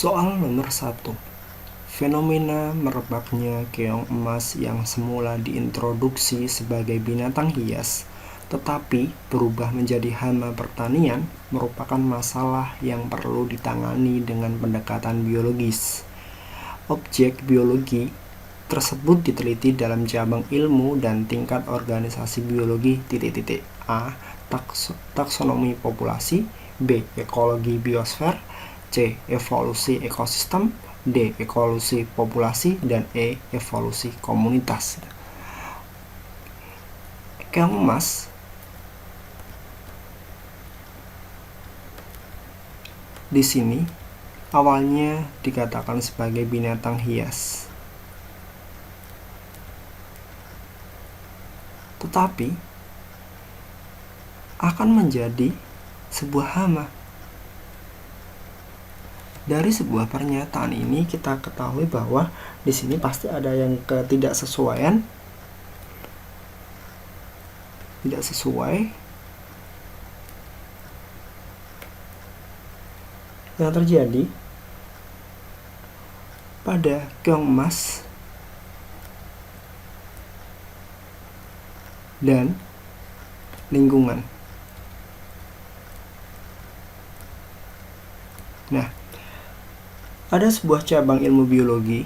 Soal nomor 1. Fenomena merebaknya keong emas yang semula diintroduksi sebagai binatang hias tetapi berubah menjadi hama pertanian merupakan masalah yang perlu ditangani dengan pendekatan biologis. Objek biologi tersebut diteliti dalam cabang ilmu dan tingkat organisasi biologi A. Taksonomi populasi, B. Ekologi biosfer, C. Evolusi ekosistem, D. Evolusi populasi, dan E. Evolusi komunitas. Keong emas di sini awalnya dikatakan sebagai binatang hias, tetapi akan menjadi sebuah hama. Dari sebuah pernyataan ini kita ketahui bahwa di sini pasti ada yang ketidaksesuaian, tidak sesuai yang terjadi pada keong emas dan lingkungan. Nah, ada sebuah cabang ilmu biologi,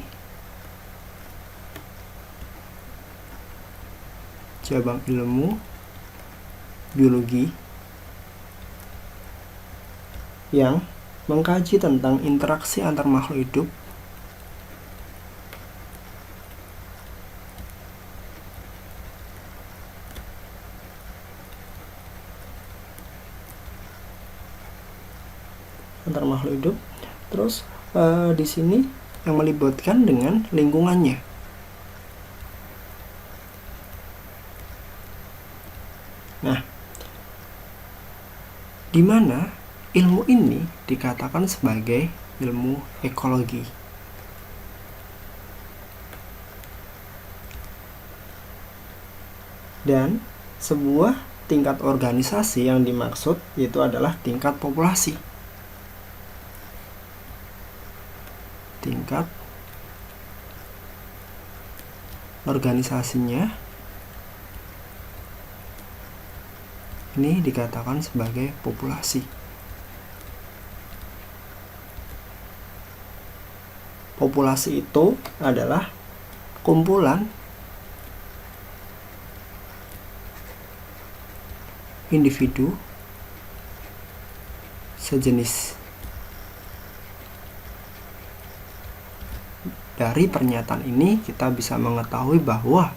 yang mengkaji tentang interaksi antar makhluk hidup terus di sini yang melibatkan dengan lingkungannya. Nah, di mana ilmu ini dikatakan sebagai ilmu ekologi. Dan sebuah tingkat organisasi yang dimaksud yaitu adalah tingkat populasi. Tingkat organisasinya ini dikatakan sebagai populasi. Populasi itu adalah kumpulan individu sejenis. Dari pernyataan ini kita bisa mengetahui bahwa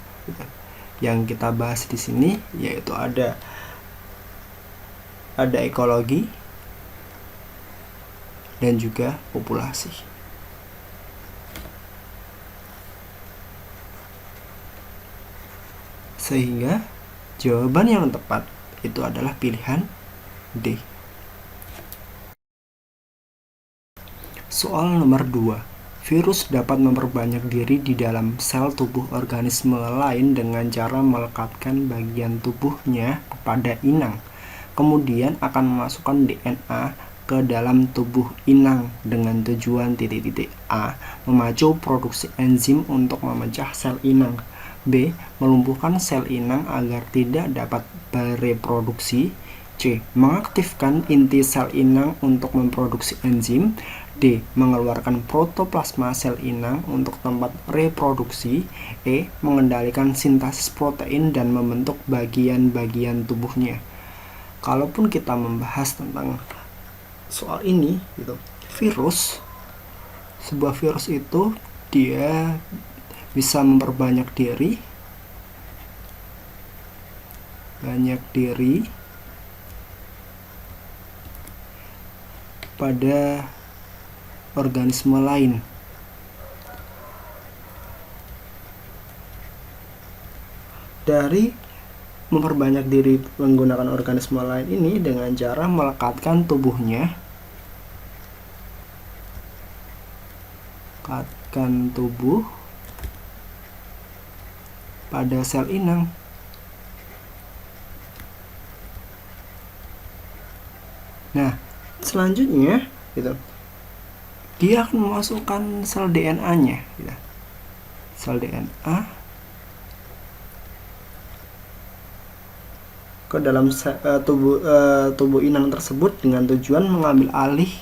yang kita bahas di sini yaitu ada ekologi dan juga populasi. Sehingga jawaban yang tepat itu adalah pilihan D. Soal nomor 2. Virus dapat memperbanyak diri di dalam sel tubuh organisme lain dengan cara melekatkan bagian tubuhnya kepada inang. Kemudian akan memasukkan DNA ke dalam tubuh inang dengan tujuan A. Memacu produksi enzim untuk memecah sel inang, B. Melumpuhkan sel inang agar tidak dapat bereproduksi, C. Mengaktifkan inti sel inang untuk memproduksi enzim, D. Mengeluarkan protoplasma sel inang untuk tempat reproduksi, E. Mengendalikan sintesis protein dan membentuk bagian-bagian tubuhnya. Kalaupun kita membahas tentang soal ini gitu, sebuah virus itu dia bisa memperbanyak diri pada organisme lain. Dari memperbanyak diri menggunakan organisme lain ini dengan cara melekatkan tubuh pada sel inang. Nah, selanjutnya gitu, dia akan memasukkan sel DNA-nya, gitu. Sel DNA ke dalam tubuh inang tersebut dengan tujuan mengambil alih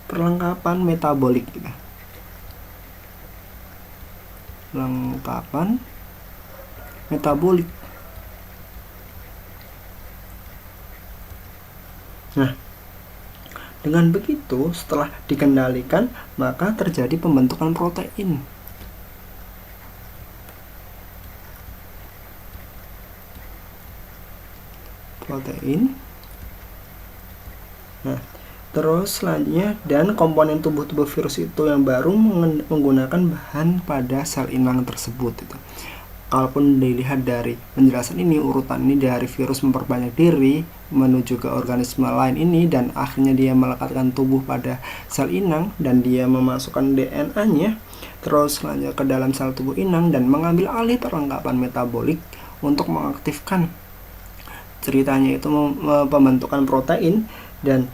perlengkapan metabolik, gitu. Perlengkapan metabolik. Nah, dengan begitu setelah dikendalikan maka terjadi pembentukan protein. Nah, terus selanjutnya, dan komponen tubuh virus itu yang baru menggunakan bahan pada sel inang tersebut itu. Kalaupun dilihat dari penjelasan ini, urutan ini dari virus memperbanyak diri menuju ke organisme lain ini, dan akhirnya dia melekatkan tubuh pada sel inang dan dia memasukkan DNA-nya terus selanjutnya ke dalam sel tubuh inang dan mengambil alih perlengkapan metabolik untuk mengaktifkan ceritanya itu pembentukan protein, dan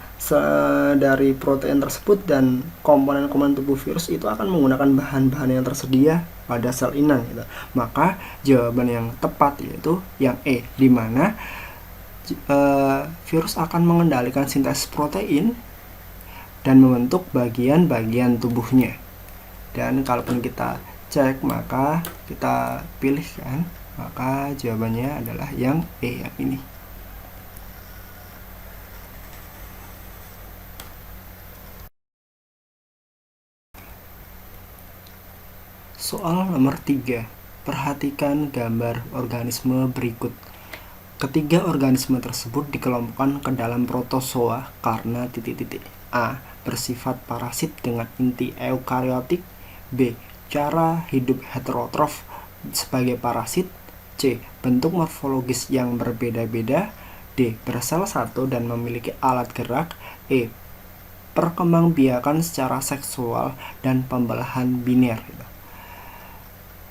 dari protein tersebut dan komponen-komponen tubuh virus itu akan menggunakan bahan-bahan yang tersedia pada sel inang, gitu. Maka jawaban yang tepat yaitu yang E, di mana virus akan mengendalikan sintesis protein dan membentuk bagian-bagian tubuhnya. Dan kalaupun kita cek maka kita pilihkan, maka jawabannya adalah yang E, yang ini. Soal nomor 3. Perhatikan gambar organisme berikut. Ketiga organisme tersebut dikelompokkan ke dalam protozoa karena A. Bersifat parasit dengan inti eukariotik. B. Cara hidup heterotrof sebagai parasit. C. Bentuk morfologis yang berbeda-beda. D. Bersel satu dan memiliki alat gerak. E. Perkembangbiakan secara seksual dan pembelahan biner.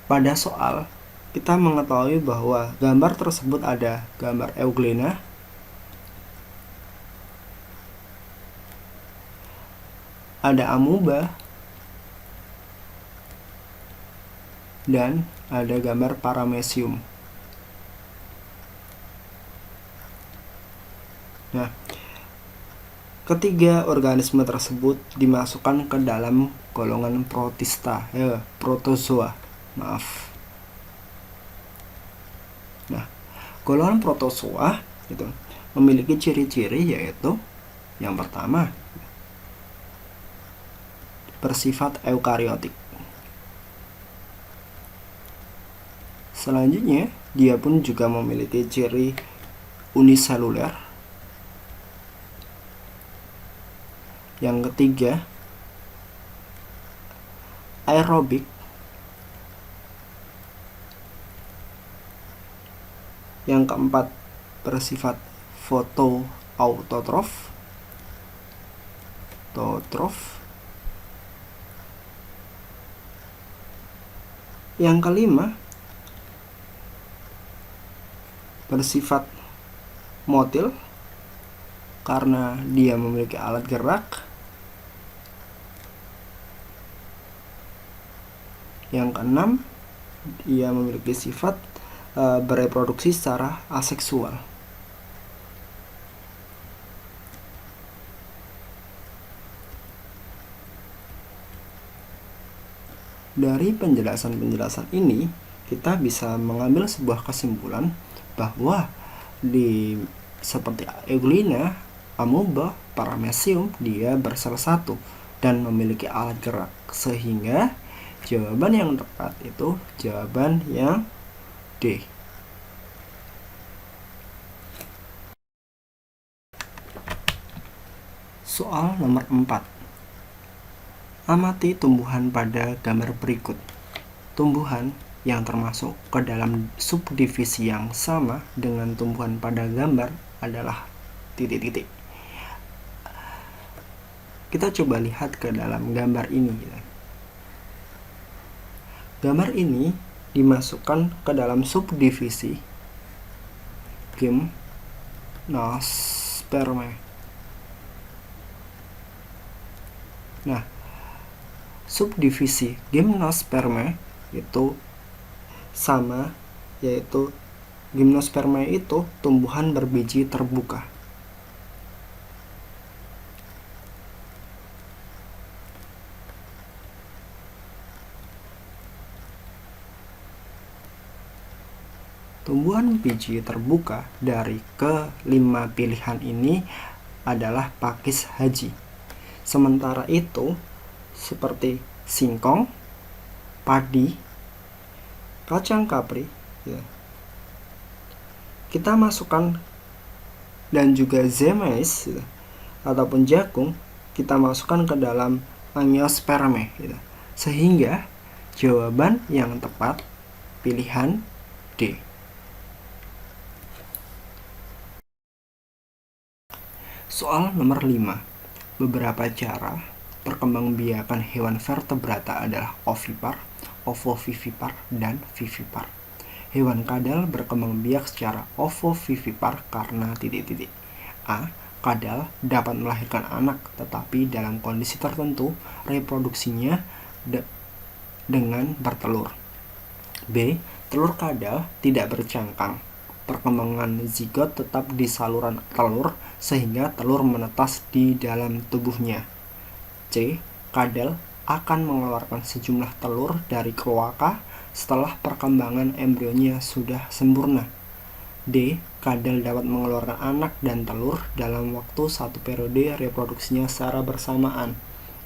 Pada soal, kita mengetahui bahwa gambar tersebut ada gambar euglena, ada amoeba, dan ada gambar paramecium. Nah, ketiga organisme tersebut dimasukkan ke dalam golongan protozoa. Nah, golongan protozoa itu memiliki ciri-ciri yaitu yang pertama, bersifat eukariotik. Selanjutnya, dia pun juga memiliki ciri uniseluler. Yang ketiga, aerobik. Yang keempat, bersifat fotoautotrof. Yang kelima, bersifat motil karena dia memiliki alat gerak. Yang keenam, dia memiliki sifat bereproduksi secara aseksual. Dari penjelasan-penjelasan ini, kita bisa mengambil sebuah kesimpulan bahwa seperti euglena, amoeba, paramecium, dia bersel satu dan memiliki alat gerak, sehingga jawaban yang tepat itu jawaban yang D. Soal nomor 4. Amati tumbuhan pada gambar berikut. Tumbuhan yang termasuk ke dalam subdivisi yang sama dengan tumbuhan pada gambar adalah titik-titik. Kita coba lihat ke dalam gambar ini. Gambar ini dimasukkan ke dalam subdivisi Gymnospermae. Nah, subdivisi Gymnospermae itu sama, yaitu Gymnospermae itu tumbuhan berbiji terbuka. Tumbuhan biji terbuka dari kelima pilihan ini adalah pakis haji. Sementara itu, seperti singkong, padi, kacang kapri, ya, kita masukkan, dan juga zemais, ya, ataupun jagung, kita masukkan ke dalam Angiospermae, ya. Sehingga jawaban yang tepat pilihan D. Soal nomor 5. Beberapa cara perkembangbiakan hewan vertebrata adalah ovipar, ovovivipar, dan vivipar. Hewan kadal berkembang biak secara ovovivipar karena A. Kadal dapat melahirkan anak, tetapi dalam kondisi tertentu reproduksinya dengan bertelur. B. Telur kadal tidak bercangkang. Perkembangan zigot tetap di saluran telur sehingga telur menetas di dalam tubuhnya. C. Kadal akan mengeluarkan sejumlah telur dari kloaka setelah perkembangan embrionya sudah sempurna. D. Kadal dapat mengeluarkan anak dan telur dalam waktu satu periode reproduksinya secara bersamaan.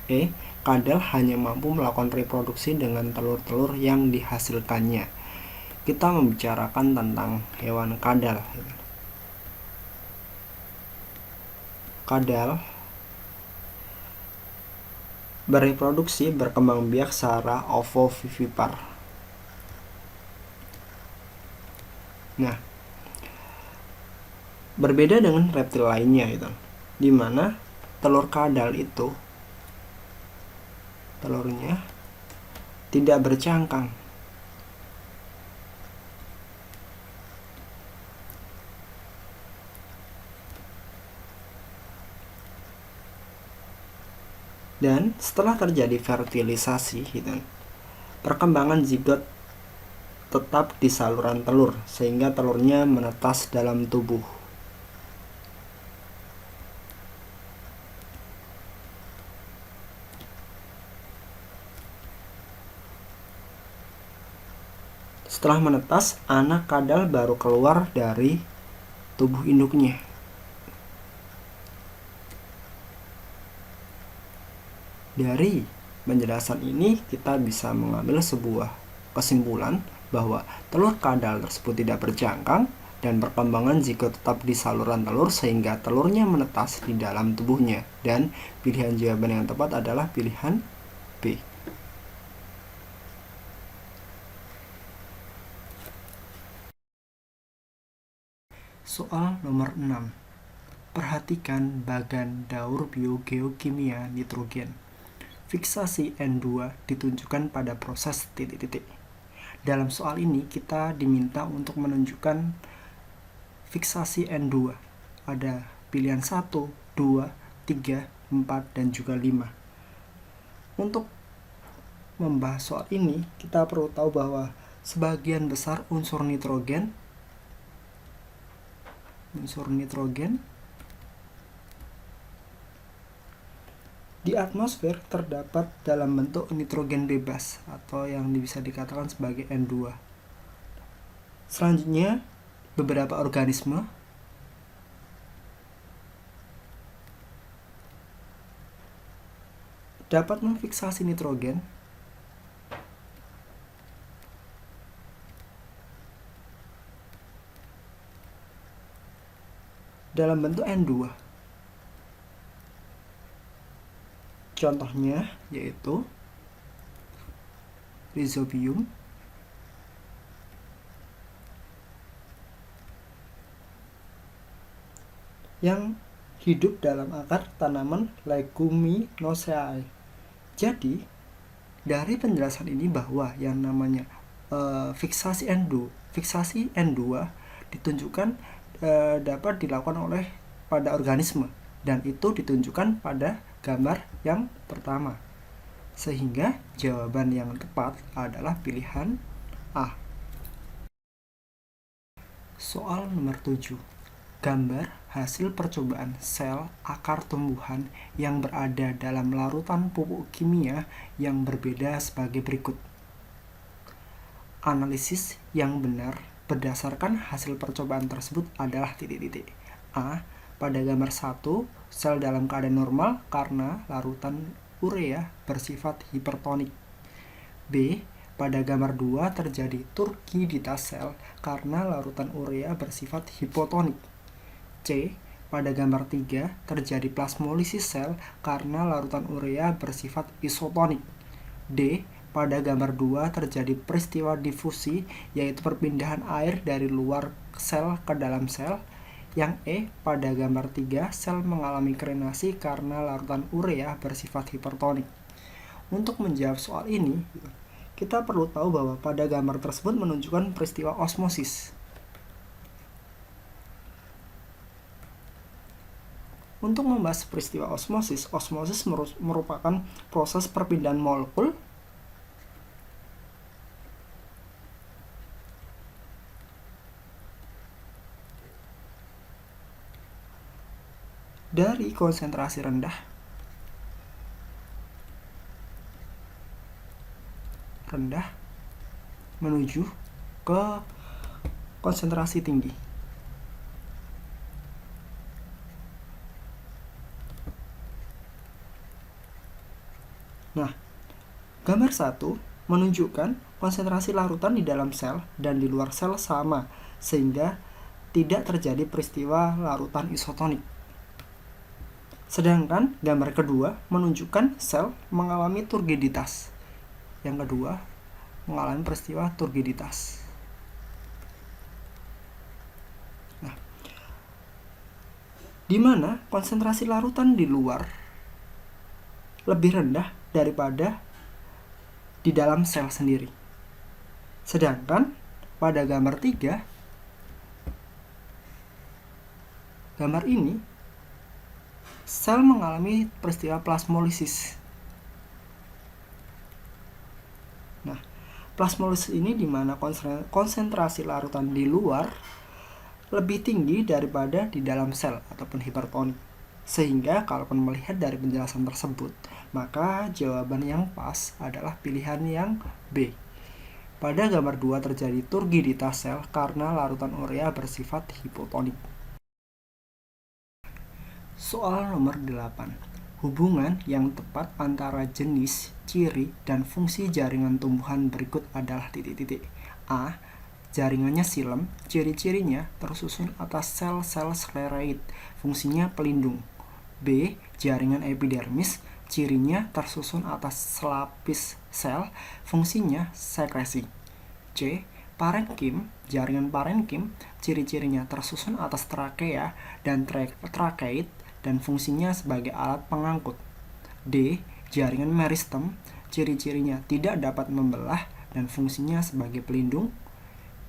E. Kadal hanya mampu melakukan reproduksi dengan telur-telur yang dihasilkannya. Kita membicarakan tentang hewan kadal. Kadal bereproduksi berkembang biak secara ovovivipar. Nah, berbeda dengan reptil lainnya itu, di mana telur kadal itu telurnya tidak bercangkang. Dan setelah terjadi fertilisasi, perkembangan zigot tetap di saluran telur sehingga telurnya menetas dalam tubuh. Setelah menetas, anak kadal baru keluar dari tubuh induknya. Dari penjelasan ini kita bisa mengambil sebuah kesimpulan bahwa telur kadal tersebut tidak bercangkang dan perkembangan zigot tetap di saluran telur sehingga telurnya menetas di dalam tubuhnya, dan pilihan jawaban yang tepat adalah pilihan B. Soal nomor 6. Perhatikan bagan daur biogeokimia nitrogen. Fiksasi N2 ditunjukkan pada proses titik-titik. Dalam soal ini kita diminta untuk menunjukkan fiksasi N2. Ada pilihan 1, 2, 3, 4, dan juga 5. Untuk membahas soal ini, kita perlu tahu bahwa sebagian besar unsur nitrogen di atmosfer terdapat dalam bentuk nitrogen bebas atau yang bisa dikatakan sebagai N2. Selanjutnya, beberapa organisme dapat memfiksasi nitrogen dalam bentuk N2. Contohnya yaitu Rhizobium, yang hidup dalam akar tanaman Leguminosae. Jadi, dari penjelasan ini bahwa yang namanya Fiksasi N2 ditunjukkan dapat dilakukan oleh pada organisme, dan itu ditunjukkan pada gambar yang pertama. Sehingga jawaban yang tepat adalah pilihan A. Soal nomor 7. Gambar hasil percobaan sel akar tumbuhan yang berada dalam larutan pupuk kimia yang berbeda sebagai berikut. Analisis yang benar berdasarkan hasil percobaan tersebut adalah titik-titik. A. Pada gambar 1, sel dalam keadaan normal karena larutan urea bersifat hipertonik. B. Pada gambar 2 terjadi turgiditas sel karena larutan urea bersifat hipotonik. C. Pada gambar 3 terjadi plasmolisis sel karena larutan urea bersifat isotonik. D. Pada gambar 2 terjadi peristiwa difusi, yaitu perpindahan air dari luar sel ke dalam sel. Yang E. Pada gambar 3 sel mengalami krenasi karena larutan urea bersifat hipertonik. Untuk menjawab soal ini, kita perlu tahu bahwa pada gambar tersebut menunjukkan peristiwa osmosis. Untuk membahas peristiwa osmosis merupakan proses perpindahan molekul dari konsentrasi rendah menuju ke konsentrasi tinggi. Nah, gambar 1 menunjukkan konsentrasi larutan di dalam sel dan di luar sel sama, sehingga tidak terjadi peristiwa larutan isotonik. Sedangkan gambar kedua menunjukkan sel mengalami turgiditas. Yang kedua, mengalami peristiwa turgiditas. Nah, di mana konsentrasi larutan di luar lebih rendah daripada di dalam sel sendiri. Sedangkan pada gambar 3, gambar ini sel mengalami peristiwa plasmolisis. Nah, plasmolisis ini di mana konsentrasi larutan di luar lebih tinggi daripada di dalam sel ataupun hipertonik. Sehingga kalaupun melihat dari penjelasan tersebut, maka jawaban yang pas adalah pilihan yang B. Pada gambar 2 terjadi turgiditas sel karena larutan urea bersifat hipotonik. Soal nomor 8. Hubungan yang tepat antara jenis, ciri, dan fungsi jaringan tumbuhan berikut adalah titik-titik. A. Jaringannya silem, ciri-cirinya tersusun atas sel-sel skleroid, fungsinya pelindung. B. Jaringan epidermis, cirinya tersusun atas selapis sel, fungsinya sekresi. C. Parenkim, jaringan parenkim, ciri-cirinya tersusun atas trakea dan trakeit, dan fungsinya sebagai alat pengangkut. D. Jaringan meristem, ciri-cirinya tidak dapat membelah dan fungsinya sebagai pelindung.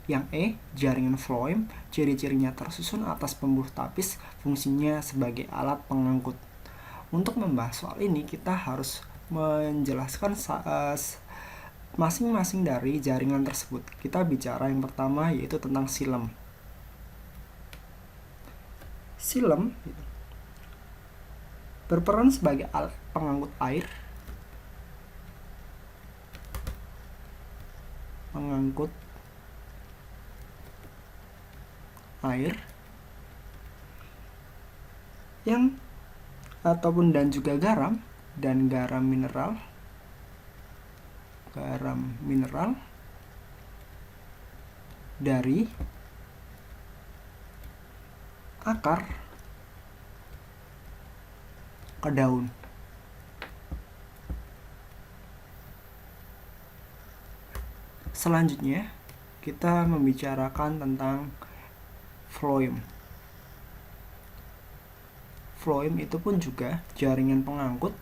Yang E. Jaringan phloem, ciri-cirinya tersusun atas pembuluh tapis, fungsinya sebagai alat pengangkut. Untuk membahas soal ini, kita harus menjelaskan masing-masing dari jaringan tersebut. Kita bicara yang pertama yaitu tentang silem. Silem berperan sebagai alat pengangkut air, yang ataupun dan juga garam dan garam mineral dari akar ke daun. Selanjutnya, kita membicarakan tentang phloem. Phloem itu pun juga jaringan pengangkut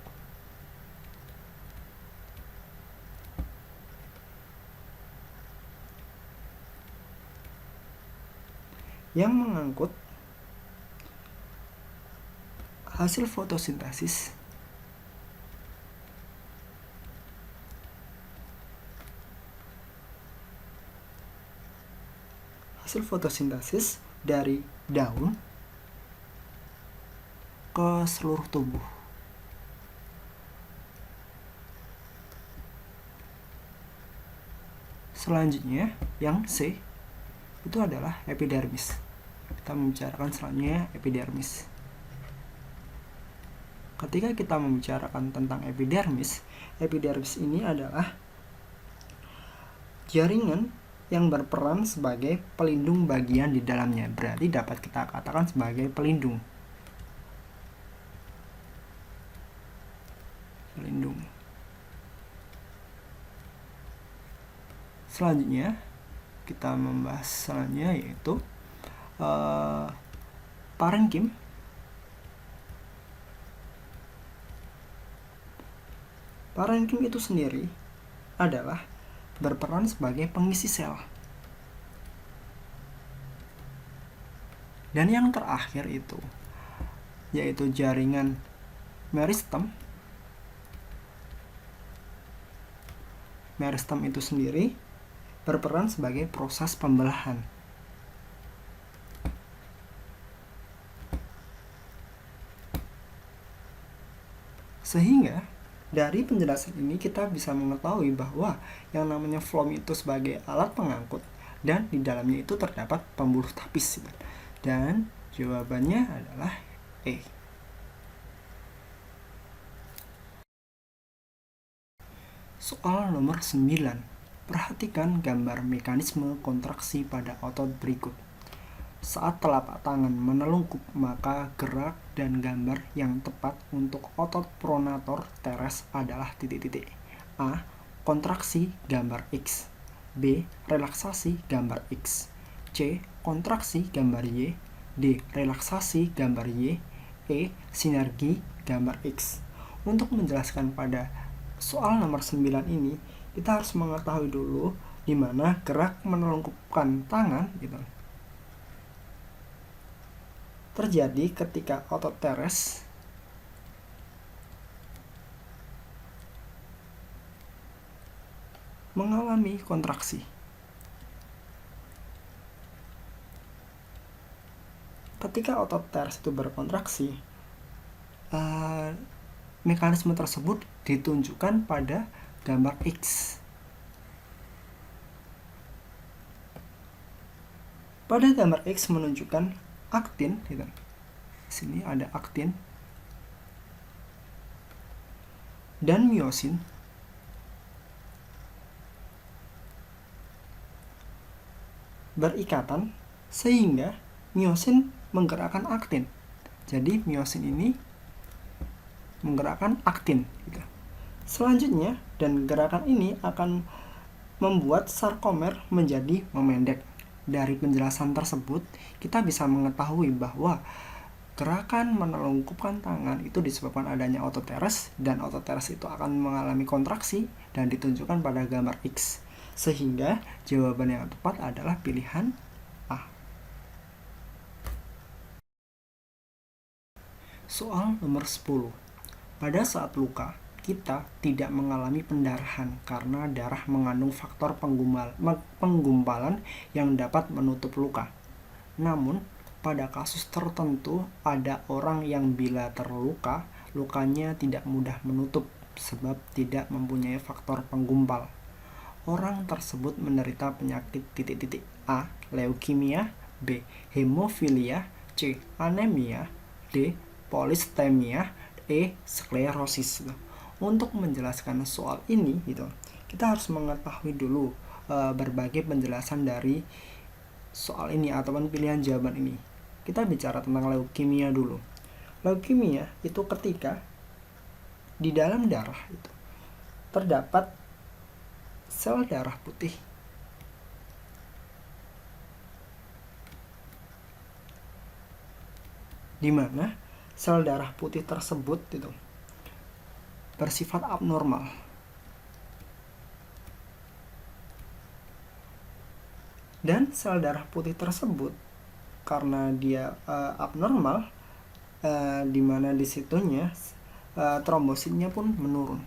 yang mengangkut hasil fotosintesis dari daun ke seluruh tubuh. Selanjutnya, yang C itu adalah epidermis. Kita membicarakan selanjutnya epidermis. Ketika kita membicarakan tentang epidermis ini adalah jaringan yang berperan sebagai pelindung bagian di dalamnya. Berarti dapat kita katakan sebagai pelindung. Selanjutnya kita membahas selanjutnya yaitu parenkim. Parenkim itu sendiri adalah berperan sebagai pengisi sel. Dan yang terakhir itu yaitu jaringan meristem. Meristem itu sendiri berperan sebagai proses pembelahan. Sehingga dari penjelasan ini kita bisa mengetahui bahwa yang namanya floem itu sebagai alat pengangkut dan di dalamnya itu terdapat pembuluh tapis. Dan jawabannya adalah E. Soal nomor 9. Perhatikan gambar mekanisme kontraksi pada otot berikut. Saat telapak tangan menelungkup, maka gerak dan gambar yang tepat untuk otot pronator teres adalah titik-titik. A. Kontraksi gambar X. B. Relaksasi gambar X. C. Kontraksi gambar Y. D. Relaksasi gambar Y. E. Sinergi gambar X. Untuk menjelaskan pada soal nomor 9 ini, kita harus mengetahui dulu di mana gerak menelungkupkan tangan gitu terjadi ketika otot teres mengalami kontraksi. Ketika otot teres itu berkontraksi, mekanisme tersebut ditunjukkan pada gambar X. Pada gambar X menunjukkan aktin, gitu. Sini ada aktin dan miosin berikatan sehingga miosin menggerakkan aktin. Jadi miosin ini menggerakkan aktin, gitu. Selanjutnya, dan gerakan ini akan membuat sarkomer menjadi memendek. Dari penjelasan tersebut, kita bisa mengetahui bahwa gerakan menelungkupkan tangan itu disebabkan adanya otot teres, dan otot teres itu akan mengalami kontraksi dan ditunjukkan pada gambar X. Sehingga jawaban yang tepat adalah pilihan A. Soal nomor 10. Pada saat luka, kita tidak mengalami pendarahan karena darah mengandung faktor penggumpalan yang dapat menutup luka. Namun, pada kasus tertentu ada orang yang bila terluka, lukanya tidak mudah menutup sebab tidak mempunyai faktor penggumpal. Orang tersebut menderita penyakit titik-titik. A. Leukemia. B. Hemofilia. C. Anemia. D. Polistemia. E. Sklerosis. Untuk menjelaskan soal ini gitu, kita harus mengetahui dulu berbagai penjelasan dari soal ini ataupun pilihan jawaban ini. Kita bicara tentang leukemia dulu. Leukemia itu ketika di dalam darah itu terdapat sel darah putih di mana sel darah putih tersebut itu bersifat abnormal. Dan sel darah putih tersebut karena dia abnormal, di mana disitunya trombositnya pun menurun.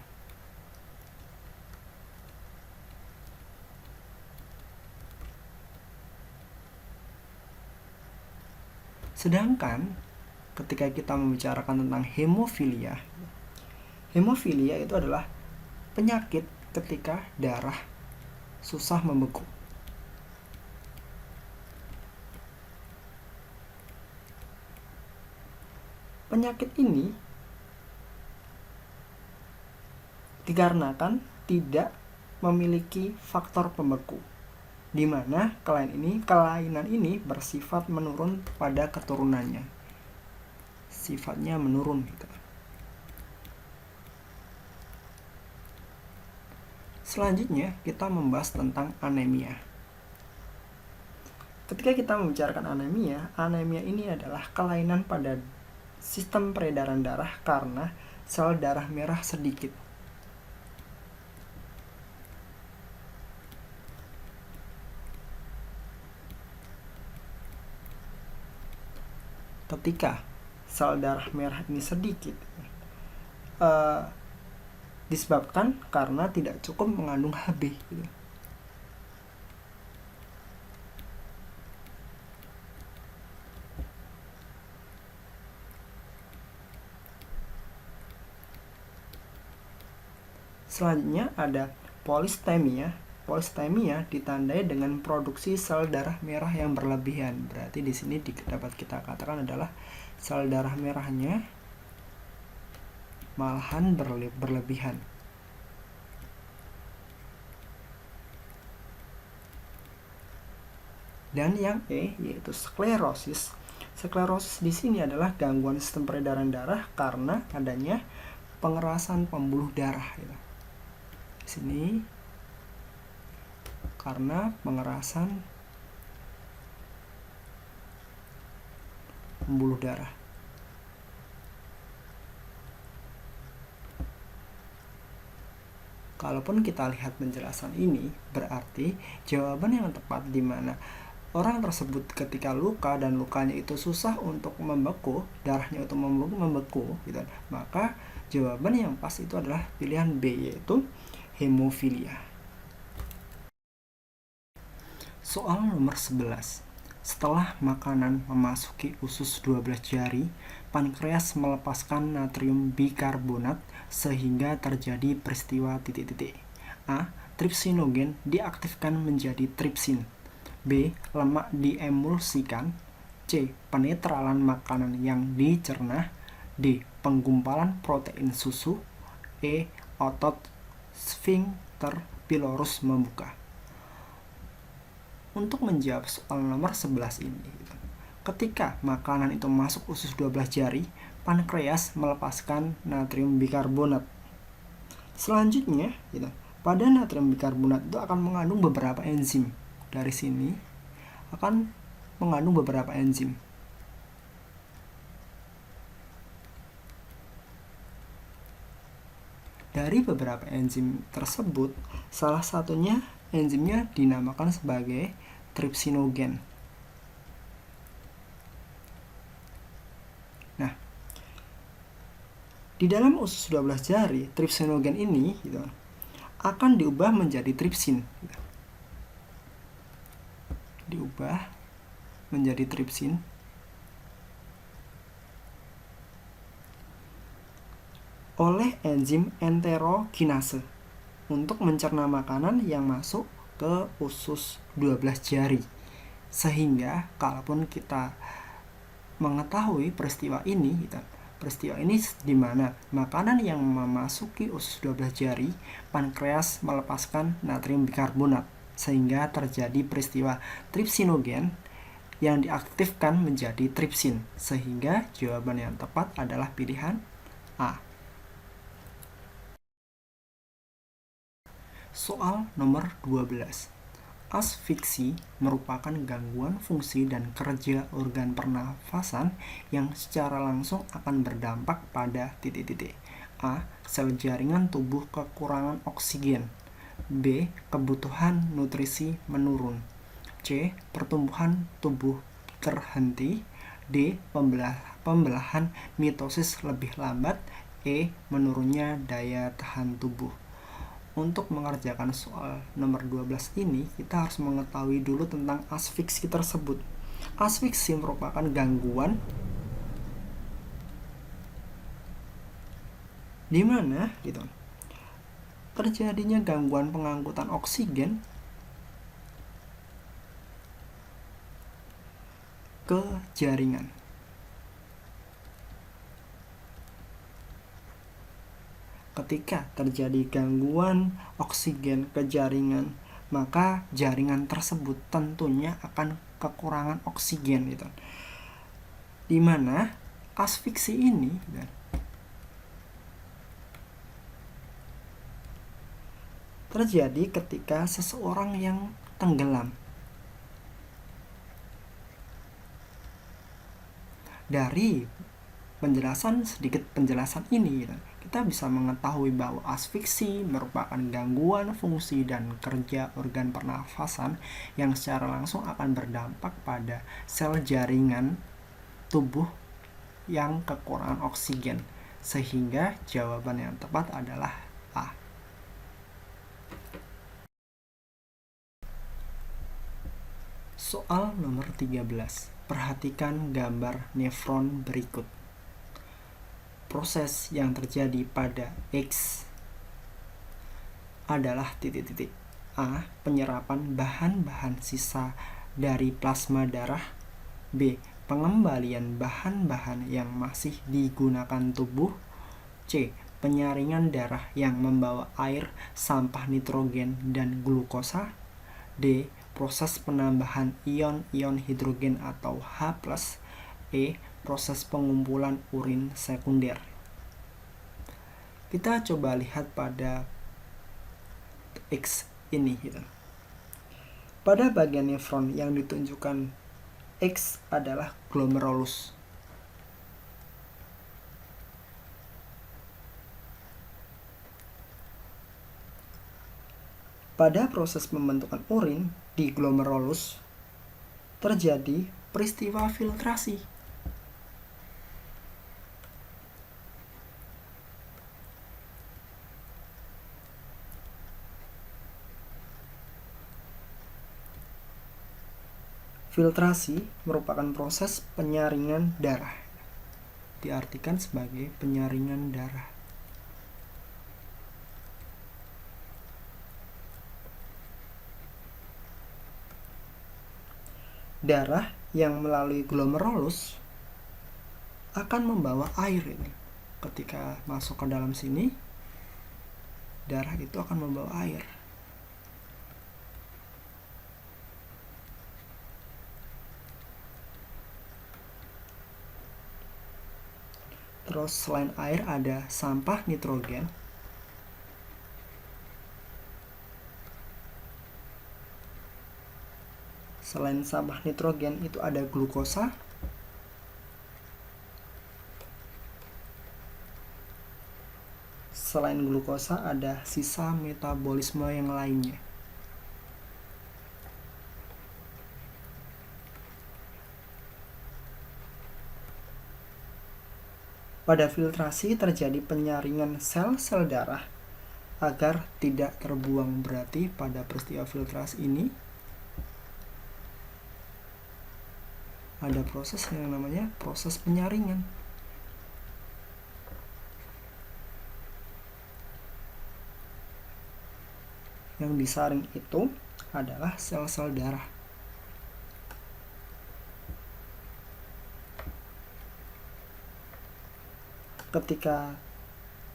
Sedangkan ketika kita membicarakan tentang hemofilia, hemofilia itu adalah penyakit ketika darah susah membeku. Penyakit ini dikarenakan tidak memiliki faktor pembeku, di mana kelainan ini bersifat menurun pada keturunannya. Sifatnya menurun gitu. Selanjutnya kita membahas tentang anemia. Ketika kita membicarakan anemia, anemia ini adalah kelainan pada sistem peredaran darah karena sel darah merah sedikit. Ketika sel darah merah ini sedikit, disebabkan karena tidak cukup mengandung Hb gitu. Selanjutnya ada polistemia. Polistemia ditandai dengan produksi sel darah merah yang berlebihan. Berarti di sini dapat kita katakan adalah sel darah merahnya malahan berlebihan. Dan yang E yaitu sklerosis. Sklerosis di sini adalah gangguan sistem peredaran darah karena adanya pengerasan pembuluh darah. Di sini karena pengerasan pembuluh darah. Kalaupun kita lihat penjelasan ini, berarti jawaban yang tepat di mana orang tersebut ketika luka dan lukanya itu susah untuk membeku, darahnya itu membeku gitu. Maka jawaban yang pas itu adalah pilihan B, yaitu hemofilia. Soal nomor 11. Setelah makanan memasuki usus 12 jari, pankreas melepaskan natrium bikarbonat sehingga terjadi peristiwa titik-titik. A. Tripsinogen diaktifkan menjadi tripsin. B. Lemak diemulsikan. C. Penetralan makanan yang dicerna. D. Penggumpalan protein susu. E. Otot sphincter pylorus membuka. Untuk menjawab soal nomor 11 ini, ketika makanan itu masuk usus 12 jari, pankreas melepaskan natrium bikarbonat. Selanjutnya, pada natrium bikarbonat itu akan mengandung beberapa enzim. Dari sini akan mengandung beberapa enzim. Dari beberapa enzim tersebut, salah satunya enzimnya dinamakan sebagai tripsinogen. Nah, di dalam usus 12 jari, tripsinogen ini akan diubah menjadi tripsin. Diubah menjadi tripsin oleh enzim enterokinase untuk mencerna makanan yang masuk ke usus 12 jari. Sehingga kalaupun kita mengetahui peristiwa ini di mana makanan yang memasuki usus 12 jari, pankreas melepaskan natrium bikarbonat sehingga terjadi peristiwa tripsinogen yang diaktifkan menjadi tripsin, sehingga jawaban yang tepat adalah pilihan A. Soal nomor 12. Asfiksi merupakan gangguan fungsi dan kerja organ pernafasan yang secara langsung akan berdampak pada titik-titik. A. Sel jaringan tubuh kekurangan oksigen. B. Kebutuhan nutrisi menurun. C. Pertumbuhan tubuh terhenti, D. Pembelahan mitosis lebih lambat, E. Menurunnya daya tahan tubuh. Untuk mengerjakan soal nomor 12 ini, kita harus mengetahui dulu tentang asfiksi tersebut. Asfiksi merupakan gangguan di mana gitu terjadinya gangguan pengangkutan oksigen ke jaringan. Ketika terjadi gangguan oksigen ke jaringan, maka jaringan tersebut tentunya akan kekurangan oksigen gitu. Di mana asfiksi ini terjadi ketika seseorang yang tenggelam. Dari sedikit penjelasan ini, kita bisa mengetahui bahwa asfiksi merupakan gangguan fungsi dan kerja organ pernafasan yang secara langsung akan berdampak pada sel jaringan tubuh yang kekurangan oksigen, sehingga jawaban yang tepat adalah A. Soal nomor 13. Perhatikan gambar nefron berikut. Proses yang terjadi pada X adalah titik-titik. A. Penyerapan bahan-bahan sisa dari plasma darah. B. Pengembalian bahan-bahan yang masih digunakan tubuh. C. Penyaringan darah yang membawa air, sampah nitrogen, dan glukosa. D. Proses penambahan ion-ion hidrogen atau H+. E. Proses pengumpulan urin sekunder. Kita coba lihat pada X ini gitu. Pada bagian nefron yang ditunjukkan X adalah glomerulus. Pada proses pembentukan urin di glomerulus terjadi peristiwa filtrasi. Filtrasi merupakan proses penyaringan darah. Diartikan sebagai penyaringan darah. Darah yang melalui glomerulus akan membawa air ini. Ketika masuk ke dalam sini, darah itu akan membawa air. Terus selain air ada sampah nitrogen. Selain sampah nitrogen itu ada glukosa. Selain glukosa ada sisa metabolisme yang lainnya. Pada filtrasi terjadi penyaringan sel-sel darah agar tidak terbuang. Berarti pada peristiwa filtrasi ini ada proses yang namanya proses penyaringan. Yang disaring itu adalah sel-sel darah. Ketika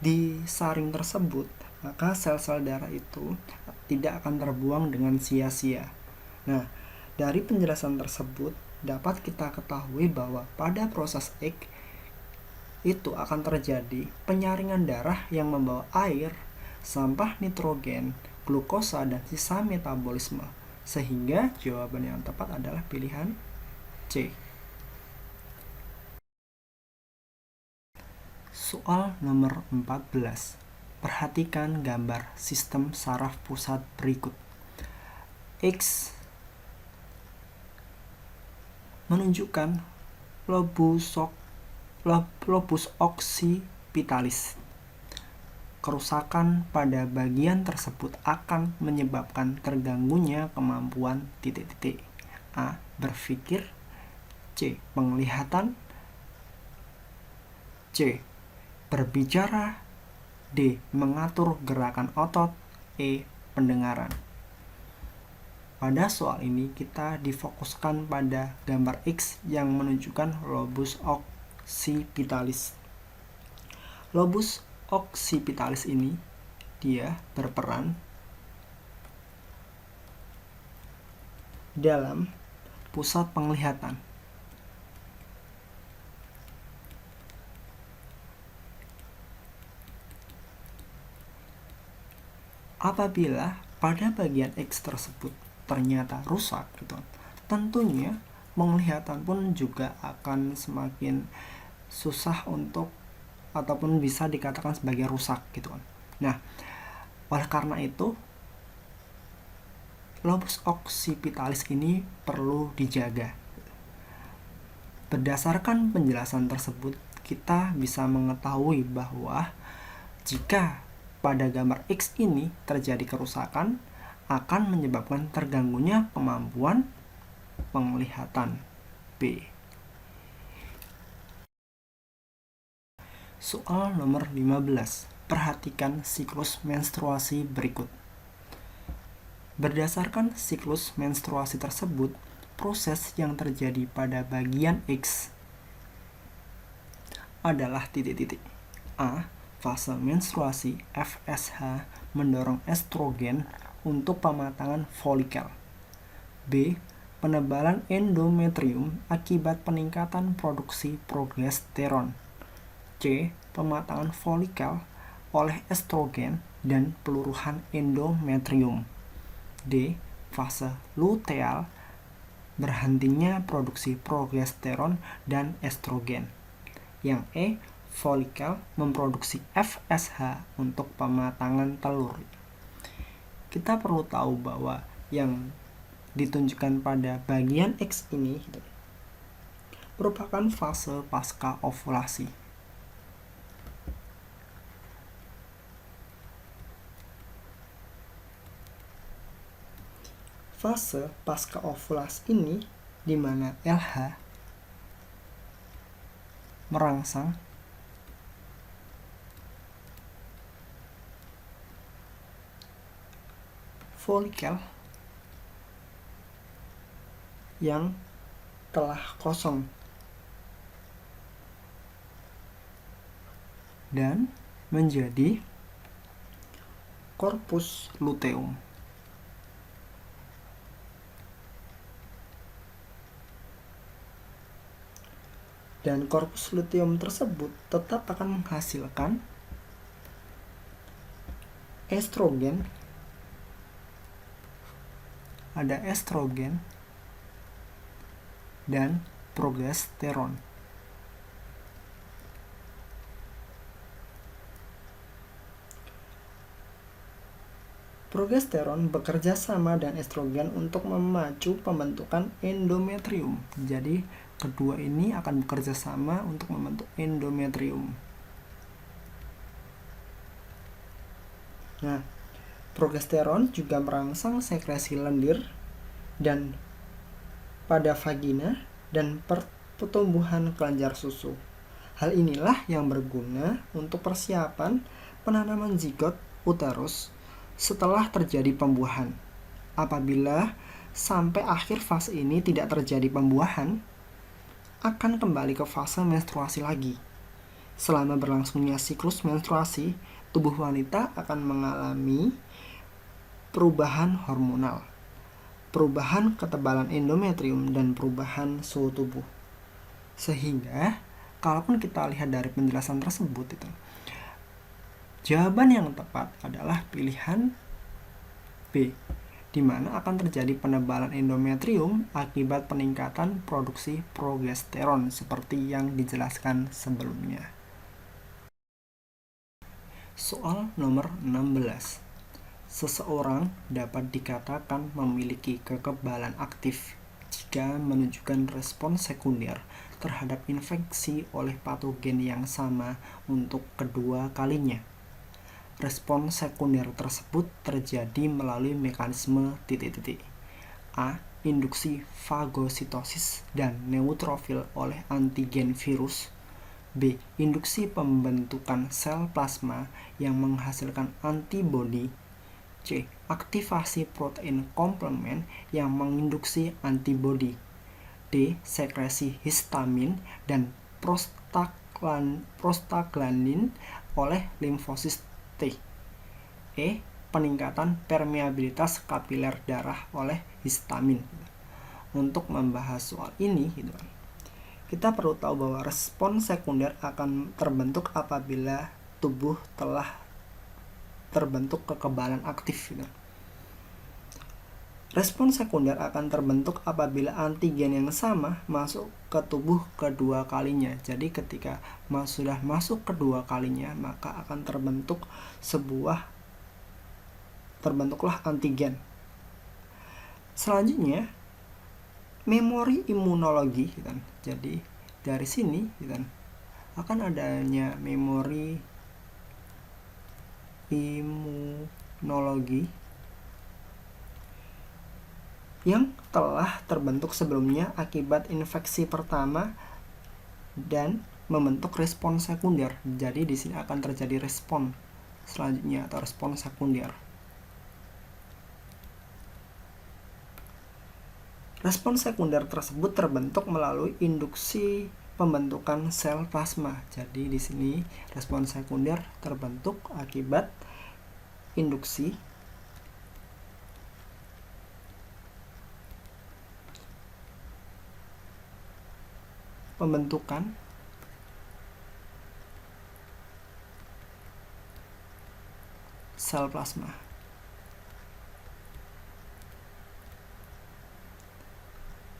disaring tersebut, maka sel-sel darah itu tidak akan terbuang dengan sia-sia. Nah, dari penjelasan tersebut dapat kita ketahui bahwa pada proses X itu akan terjadi penyaringan darah yang membawa air, sampah nitrogen, glukosa, dan sisa metabolisme. Sehingga jawaban yang tepat adalah pilihan C. Soal nomor 14. Perhatikan gambar sistem saraf pusat berikut. X menunjukkan lobus occipitalis. Kerusakan pada bagian tersebut akan menyebabkan terganggunya kemampuan A. Berpikir, C. Penglihatan, C. Berbicara, D. Mengatur gerakan otot, E. Pendengaran. Pada soal ini kita difokuskan pada gambar X yang menunjukkan lobus occipitalis. Lobus occipitalis ini dia berperan dalam pusat penglihatan. Apabila pada bagian X tersebut ternyata rusak gitu, tentunya penglihatan pun juga akan semakin susah untuk ataupun bisa dikatakan sebagai rusak gitu kan. Nah, oleh karena itu lobus occipitalis ini perlu dijaga. Berdasarkan penjelasan tersebut, kita bisa mengetahui bahwa jika pada gambar X ini terjadi kerusakan, akan menyebabkan terganggunya kemampuan penglihatan. B. Soal nomor 15. Perhatikan siklus menstruasi berikut. Berdasarkan siklus menstruasi tersebut, proses yang terjadi pada bagian X adalah titik-titik. A. Fase menstruasi FSH mendorong estrogen untuk pematangan folikel. B. Penebalan endometrium akibat peningkatan produksi progesteron. C. Pematangan folikel oleh estrogen dan peluruhan endometrium. D. Fase luteal, berhentinya produksi progesteron dan estrogen. Yang E. Folikel memproduksi FSH untuk pematangan telur. Kita perlu tahu bahwa yang ditunjukkan pada bagian X ini merupakan fase pasca ovulasi. Fase pasca ovulasi ini di mana LH merangsang folikel yang telah kosong dan menjadi korpus luteum. Dan korpus luteum tersebut tetap akan menghasilkan estrogen, ada estrogen dan progesteron. Progesteron bekerja sama dengan estrogen untuk memacu pembentukan endometrium. Jadi, kedua ini akan bekerja sama untuk membentuk endometrium. Nah, progesteron juga merangsang sekresi lendir dan pada vagina dan pertumbuhan kelenjar susu. Hal inilah yang berguna untuk persiapan penanaman zigot uterus setelah terjadi pembuahan. Apabila sampai akhir fase ini tidak terjadi pembuahan, akan kembali ke fase menstruasi lagi. Selama berlangsungnya siklus menstruasi, tubuh wanita akan mengalami perubahan hormonal, perubahan ketebalan endometrium, dan perubahan suhu tubuh. Sehingga, kalaupun kita lihat dari penjelasan tersebut jawaban yang tepat adalah pilihan B, di mana akan terjadi penebalan endometrium akibat peningkatan produksi progesteron seperti yang dijelaskan sebelumnya. Soal nomor 16. Seseorang dapat dikatakan memiliki kekebalan aktif jika menunjukkan respon sekunder terhadap infeksi oleh patogen yang sama untuk kedua kalinya. Respon sekunder tersebut terjadi melalui mekanisme A. Induksi fagositosis dan neutrofil oleh antigen virus. B. Induksi pembentukan sel plasma yang menghasilkan antibodi. C. Aktivasi protein komplement yang menginduksi antibodi. D. Sekresi histamin dan prostaglandin oleh limfosit T. E. Peningkatan permeabilitas kapiler darah oleh histamin. Untuk membahas soal ini, kita perlu tahu bahwa respon sekunder akan terbentuk apabila tubuh telah terbentuk kekebalan aktif. Respon sekunder akan terbentuk apabila antigen yang sama masuk ke tubuh kedua kalinya. Jadi ketika sudah masuk kedua kalinya, maka akan terbentuklah antigen. Selanjutnya, memori imunologi. Jadi dari sini akan adanya memori imunologi yang telah terbentuk sebelumnya akibat infeksi pertama dan membentuk respon sekunder. Jadi di sini akan terjadi respon selanjutnya atau respon sekunder. Respon sekunder tersebut terbentuk melalui induksi pembentukan sel plasma. Jadi di sini respon sekunder terbentuk akibat induksi pembentukan sel plasma.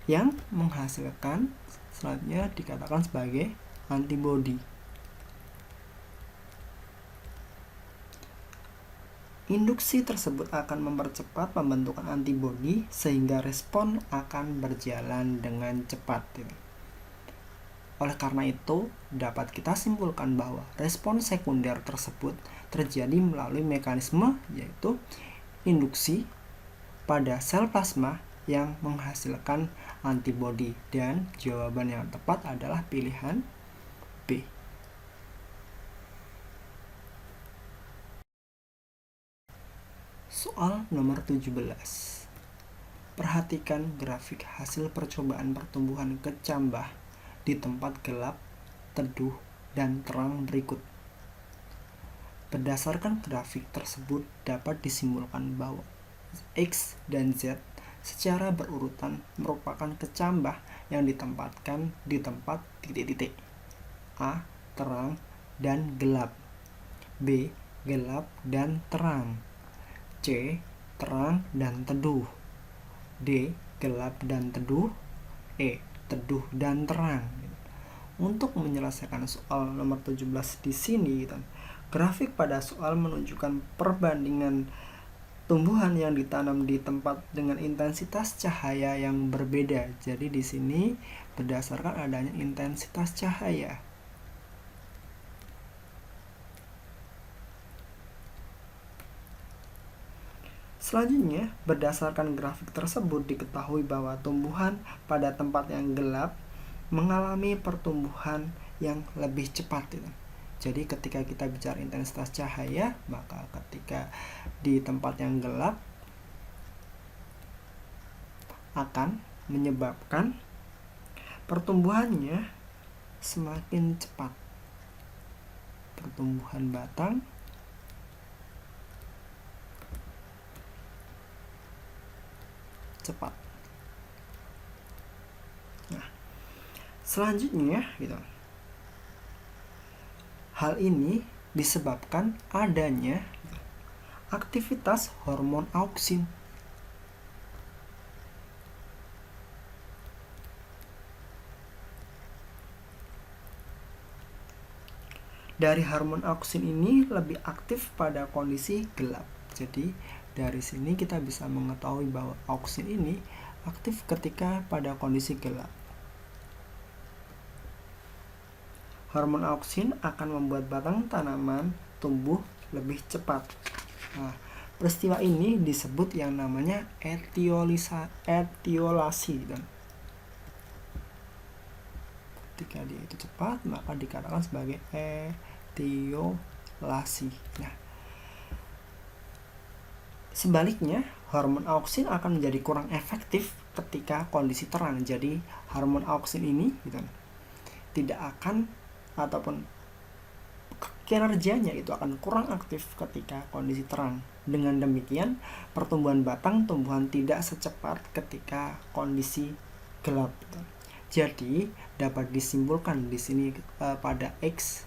Yang menghasilkan selanjutnya dikatakan sebagai antibodi. Induksi tersebut akan mempercepat pembentukan antibodi sehingga respon akan berjalan dengan cepat. Oleh karena itu, dapat kita simpulkan bahwa respon sekunder tersebut terjadi melalui mekanisme yaitu induksi pada sel plasma yang menghasilkan antibodi, dan jawaban yang tepat adalah pilihan B. Soal nomor 17. Perhatikan grafik hasil percobaan pertumbuhan kecambah di tempat gelap, teduh, dan terang berikut. Berdasarkan grafik tersebut dapat disimpulkan bahwa X dan Z secara berurutan merupakan kecambah yang ditempatkan di tempat titik-titik. A. Terang dan gelap. B. Gelap dan terang. C. Terang dan teduh. D. Gelap dan teduh. E. Teduh dan terang. Untuk menyelesaikan soal nomor 17 di sini, grafik pada soal menunjukkan perbandingan tumbuhan yang ditanam di tempat dengan intensitas cahaya yang berbeda. Jadi di sini berdasarkan adanya intensitas cahaya. Selanjutnya, berdasarkan grafik tersebut diketahui bahwa tumbuhan pada tempat yang gelap mengalami pertumbuhan yang lebih cepat. Jadi ketika kita bicara intensitas cahaya, maka ketika di tempat yang gelap akan menyebabkan pertumbuhannya semakin cepat. Pertumbuhan batang cepat. Nah, selanjutnya hal ini disebabkan adanya aktivitas hormon auksin. Dari hormon auksin ini lebih aktif pada kondisi gelap. Jadi dari sini kita bisa mengetahui bahwa auksin ini aktif ketika pada kondisi gelap. Hormon auksin akan membuat batang tanaman tumbuh lebih cepat. Nah, peristiwa ini disebut yang namanya etiolasi. Dan ketika dia itu cepat, maka dikatakan sebagai etiolasi. Nah, sebaliknya, hormon auksin akan menjadi kurang efektif ketika kondisi terang. Jadi, hormon auksin ini tidak akan ataupun kinerjanya itu akan kurang aktif ketika kondisi terang. Dengan demikian, pertumbuhan batang tumbuhan tidak secepat ketika kondisi gelap. Jadi, dapat disimpulkan di sini pada X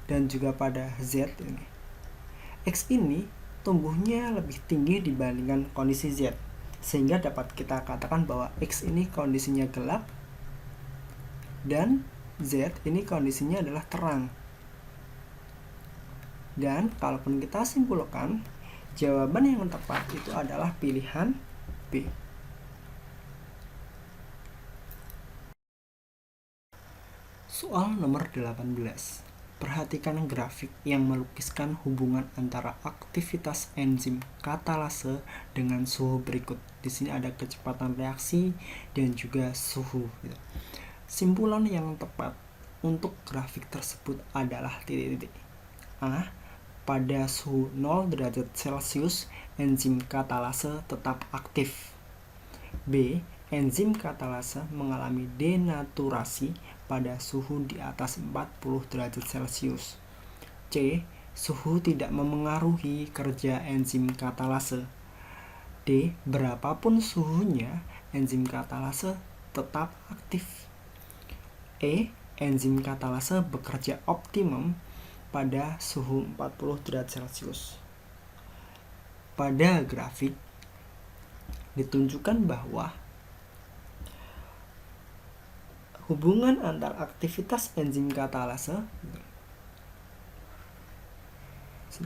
dan juga pada Z ini. X ini tumbuhnya lebih tinggi dibandingkan kondisi Z, sehingga dapat kita katakan bahwa X ini kondisinya gelap dan Z ini kondisinya adalah terang. Dan kalaupun kita simpulkan, jawaban yang tepat itu adalah pilihan B. Soal nomor 18. Perhatikan grafik yang melukiskan hubungan antara aktivitas enzim katalase dengan suhu berikut. Di sini ada kecepatan reaksi dan juga suhu. Simpulan yang tepat untuk grafik tersebut adalah titik-titik. A. Pada suhu 0 derajat Celcius, enzim katalase tetap aktif. B. Enzim katalase mengalami denaturasi pada suhu di atas 40 derajat Celcius. C. Suhu tidak memengaruhi kerja enzim katalase. D. Berapapun suhunya, enzim katalase tetap aktif. E. Enzim katalase bekerja optimum pada suhu 40 derajat Celcius. Pada grafik ditunjukkan bahwa hubungan antar aktivitas enzim katalase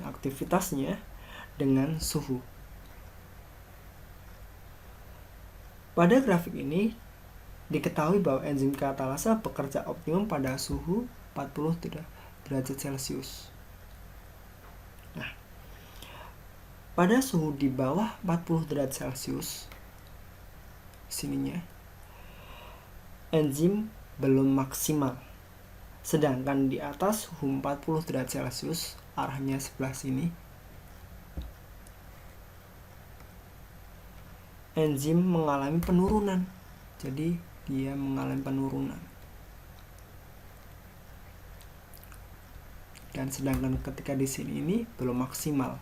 aktivitasnya dengan suhu. Pada grafik ini diketahui bahwa enzim katalase bekerja optimum pada suhu 40 derajat Celcius. Nah, pada suhu di bawah 40 derajat Celcius sininya enzim belum maksimal. Sedangkan di atas suhu 40 derajat Celcius arahnya sebelah sini, enzim mengalami penurunan. Jadi dia mengalami penurunan. Dan sedangkan ketika di sini ini belum maksimal.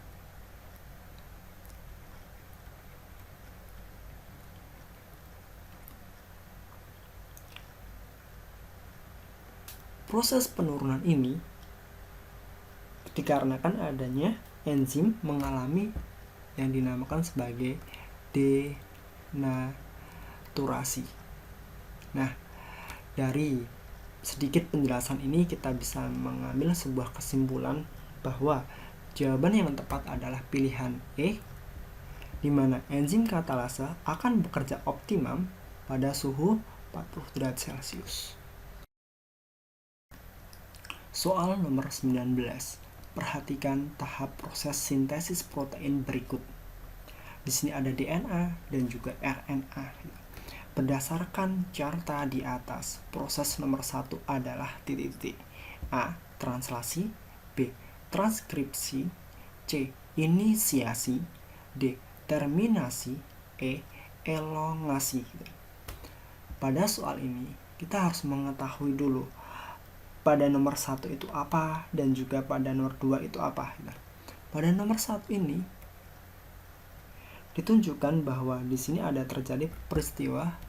Proses penurunan ini dikarenakan adanya enzim mengalami yang dinamakan sebagai denaturasi. Nah, dari sedikit penjelasan ini kita bisa mengambil sebuah kesimpulan bahwa jawaban yang tepat adalah pilihan E, di mana enzim katalase akan bekerja optimum pada suhu 40 derajat Celcius. Soal nomor 19. Perhatikan tahap proses sintesis protein berikut. Di sini ada DNA dan juga RNA. Berdasarkan carta di atas, proses nomor 1 adalah titik-titik. A. Translasi. B. Transkripsi. C. Inisiasi. D. Terminasi. E. Elongasi. Pada soal ini, kita harus mengetahui dulu pada nomor 1 itu apa dan juga pada nomor 2 itu apa. Pada nomor 1 ini ditunjukkan bahwa di sini ada terjadi peristiwa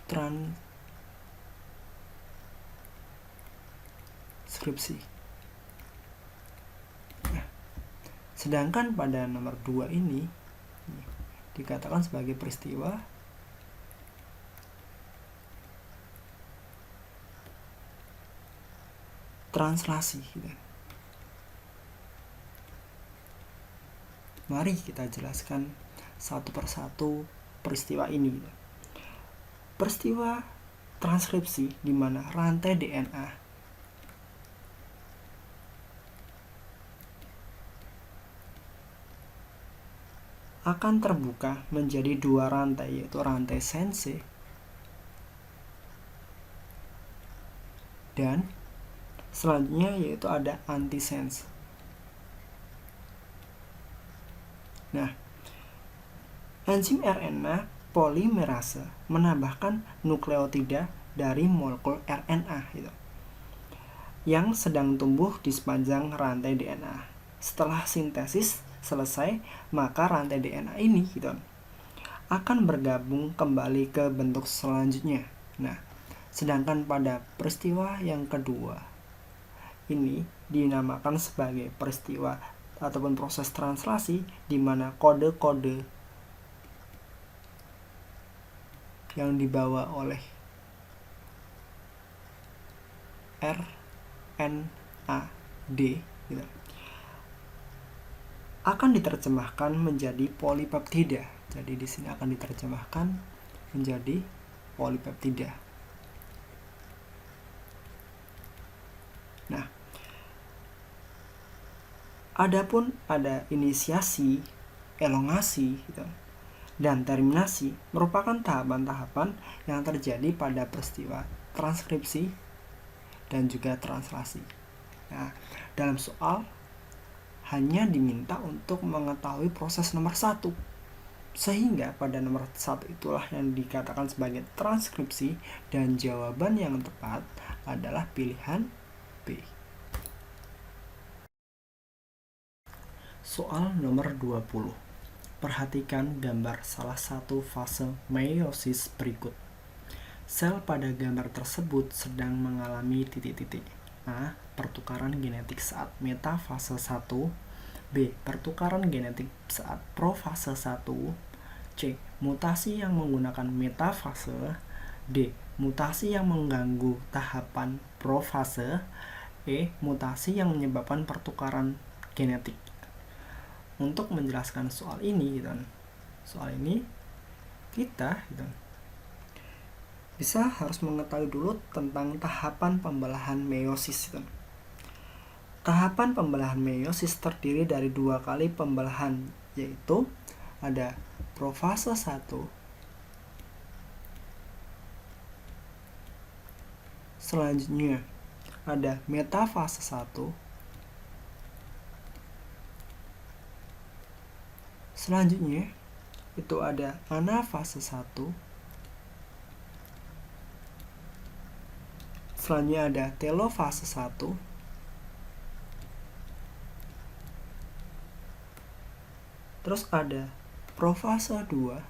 transkripsi. Nah, sedangkan pada nomor 2 ini dikatakan sebagai peristiwa translasi. Mari kita jelaskan satu persatu peristiwa ini. Peristiwa transkripsi di mana rantai DNA akan terbuka menjadi dua rantai, yaitu rantai sense dan selanjutnya yaitu ada antisense. Nah, enzim RNA polimerase menambahkan nukleotida dari molekul RNA gitu, yang sedang tumbuh di sepanjang rantai DNA. Setelah sintesis selesai, maka rantai DNA ini gitu akan bergabung kembali ke bentuk selanjutnya. Nah, sedangkan pada peristiwa yang kedua ini dinamakan sebagai peristiwa ataupun proses translasi, di mana kode-kode yang dibawa oleh RNAD gitu, akan diterjemahkan menjadi polipeptida. Jadi di sini akan diterjemahkan menjadi polipeptida. Nah, adapun ada inisiasi, elongasi gitu, dan terminasi merupakan tahapan-tahapan yang terjadi pada peristiwa transkripsi dan juga translasi. Nah, dalam soal hanya diminta untuk mengetahui proses nomor 1, sehingga pada nomor 1 itulah yang dikatakan sebagai transkripsi, dan jawaban yang tepat adalah pilihan B. Soal nomor 20. Perhatikan gambar salah satu fase meiosis berikut. Sel pada gambar tersebut sedang mengalami titik-titik. A. Pertukaran genetik saat metafase 1. B. Pertukaran genetik saat profase 1. C. Mutasi yang menggunakan metafase. D. Mutasi yang mengganggu tahapan profase. E. Mutasi yang menyebabkan pertukaran genetik. Untuk menjelaskan soal ini kita bisa harus mengetahui dulu tentang tahapan pembelahan meiosis. Tahapan pembelahan meiosis terdiri dari 2 kali pembelahan, yaitu ada profase 1 selanjutnya ada metafase 1, selanjutnya itu ada anafase 1, selanjutnya ada telofase 1, terus ada profase 2,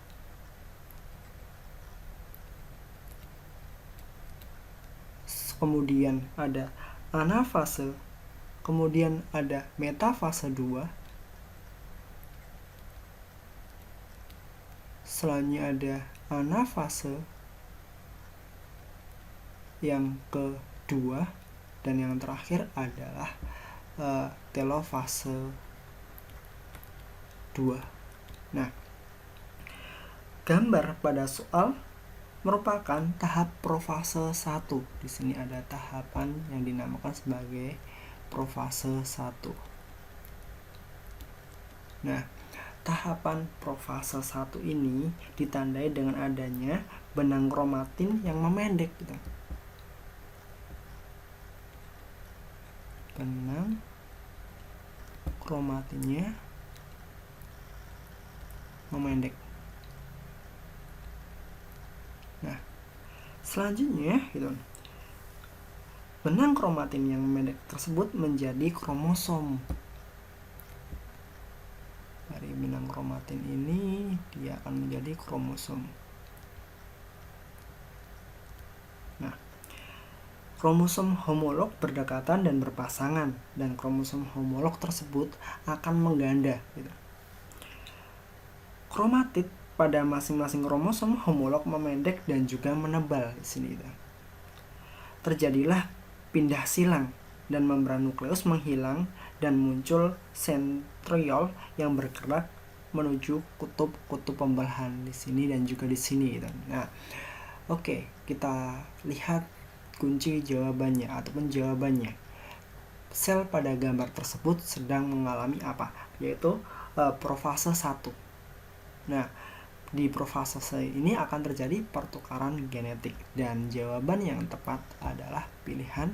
kemudian ada anafase, kemudian ada metafase 2, selanjutnya ada anafase yang kedua, dan yang terakhir adalah telofase 2. Nah, gambar pada soal merupakan tahap profase 1. Di sini ada tahapan yang dinamakan sebagai profase 1. Nah, tahapan profase 1 ini ditandai dengan adanya benang kromatin yang memendek gitu. Benang kromatinnya memendek. Nah, selanjutnya benang kromatin yang memendek tersebut menjadi kromosom. Dari benang kromatin ini dia akan menjadi kromosom. Nah, kromosom homolog berdekatan dan berpasangan, dan kromosom homolog tersebut akan mengganda gitu. Kromatid pada masing-masing kromosom homolog memendek dan juga menebal di sini gitu. Terjadilah pindah silang dan membran nukleus menghilang dan muncul sentriol yang bergerak menuju kutub-kutub pembelahan di sini dan juga di sini gitu. Nah, oke, kita lihat kunci jawabannya ataupun jawabannya. Sel pada gambar tersebut sedang mengalami apa? Yaitu profase 1. Nah, di profase ini akan terjadi pertukaran genetik dan jawaban yang tepat adalah pilihan